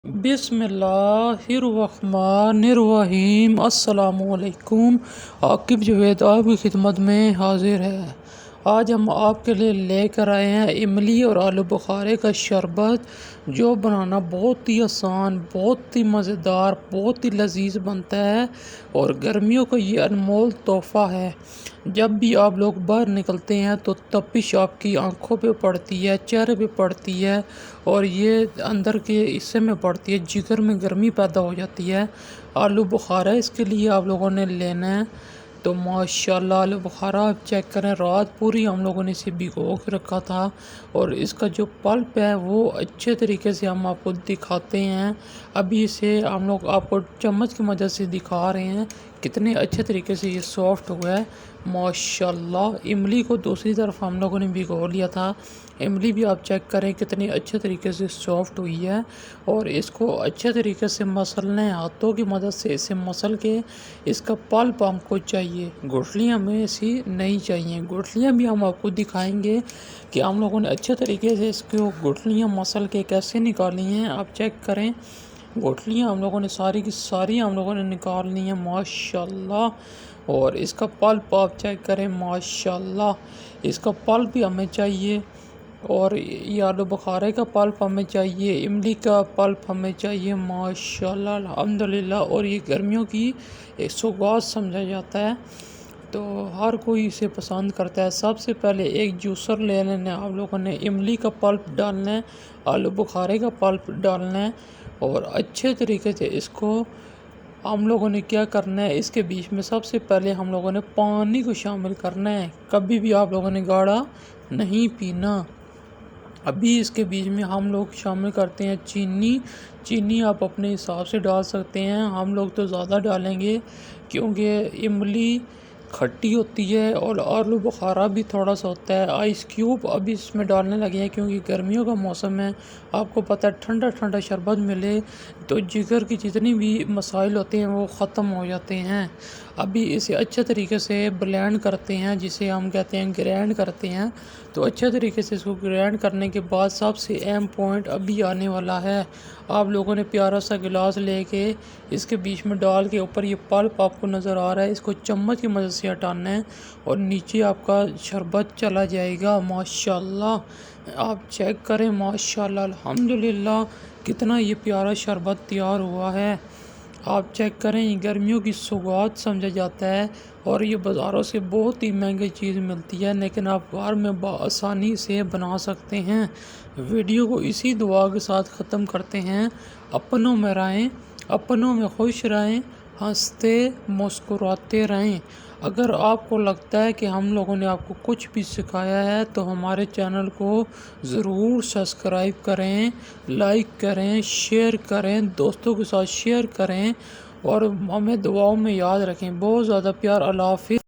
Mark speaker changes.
Speaker 1: बिस्मिल्लाहिर्रहमानिर्रहीम। अस्सलामु अलैकुम। आकिब जवेद आपकी खिदमत में हाजिर है। आज हम आपके लिए लेकर आए हैं इमली और आलू बुखारे का शरबत, जो बनाना बहुत ही आसान, बहुत ही मज़ेदार, बहुत ही लजीज बनता है और गर्मियों का ये अनमोल तोहफ़ा है। जब भी आप लोग बाहर निकलते हैं तो तपिश आपकी आंखों पे पड़ती है, चेहरे पे पड़ती है और ये अंदर के हिस्से में पड़ती है, जिगर में गर्मी पैदा हो जाती है। आलू बुखारा इसके लिए आप लोगों ने लेना है। तो माशाल्लाह आलू बुखारा आप चेक करें, रात पूरी हम लोगों ने इसे भिगो के रखा था और इसका जो पल्प है वो अच्छे तरीके से हम आपको दिखाते हैं। अभी इसे हम लोग आपको चम्मच की मदद से दिखा रहे हैं कितने अच्छे तरीके से ये सॉफ्ट हुआ है माशाल्लाह। इमली को दूसरी तरफ हम लोगों ने भिगो लिया था। इमली भी आप चेक करें कितनी अच्छे तरीके से सॉफ्ट हुई है और इसको अच्छे तरीके से मसलना है, हाथों की मदद से इसे मसल के इसका पल्प हमको चाहिए। गुठलियाँ हमें ऐसी नहीं चाहिए। गुठलियाँ भी हम आपको दिखाएंगे कि हम लोगों ने अच्छे तरीके से इसको गुठलियाँ मसल के कैसे निकाली हैं। आप चेक करें, गुठलियाँ हम लोगों ने सारी की सारी हम लोगों ने निकाल ली हैं माशाल्लाह। और इसका पल्प आप चेक करें माशाल्लाह, इसका पल्प भी हमें चाहिए और ये आलू बुखारे का पल्प हमें चाहिए, इमली का पल्प हमें चाहिए माशाल्लाह अल्हम्दुलिल्लाह। और ये गर्मियों की एक सौगात समझा जाता है, तो हर कोई इसे पसंद करता है। सबसे पहले एक जूसर ले लेना है, आप लोगों ने इमली का पल्प डालना है, आलू बुखारे का पल्प डालना है और अच्छे तरीके से इसको हम लोगों ने क्या करना है, इसके बीच में सबसे पहले हम लोगों ने पानी को शामिल करना है। कभी भी आप लोगों ने गाढ़ा नहीं पीना। अभी इसके बीच में हम लोग शामिल करते हैं चीनी। चीनी आप अपने हिसाब से डाल सकते हैं, हम लोग तो ज़्यादा डालेंगे क्योंकि इमली खट्टी होती है और आलू बुखारा भी थोड़ा सा होता है। आइस क्यूब अभी इसमें डालने लगे हैं क्योंकि गर्मियों का मौसम है। आपको पता है ठंडा ठंडा शरबत मिले तो जिगर की जितनी भी मसाइल होते हैं वो ख़त्म हो जाते हैं। अभी इसे अच्छे तरीके से ब्लेंड करते हैं, जिसे हम कहते हैं ग्राइंड करते हैं। तो अच्छे तरीके से इसको ग्राइंड करने के बाद सबसे अहम पॉइंट अभी आने वाला है। आप लोगों ने प्यारा सा गिलास लेके इसके बीच में डाल के ऊपर ये पल्प आपको नज़र आ रहा है, इसको चम्मच की मदद से हटाना है और नीचे आपका शरबत चला जाएगा माशाल्लाह। आप चेक करें माशाल्लाह अल्हम्दुलिल्लाह कितना ये प्यारा शरबत तैयार हुआ है। आप चेक करें, ये गर्मियों की सौगात समझा जाता है और ये बाज़ारों से बहुत ही महंगी चीज़ मिलती है, लेकिन आप घर में बआसानी से बना सकते हैं। वीडियो को इसी दुआ के साथ ख़त्म करते हैं। अपनों में रहें, अपनों में खुश रहें, हंसते मुस्कुराते रहें। अगर आपको लगता है कि हम लोगों ने आपको कुछ भी सिखाया है तो हमारे चैनल को ज़रूर सब्सक्राइब करें, लाइक करें, शेयर करें, दोस्तों के साथ शेयर करें और हमें दुआओं में याद रखें। बहुत ज़्यादा प्यार। अल्लाह हाफ़िज़।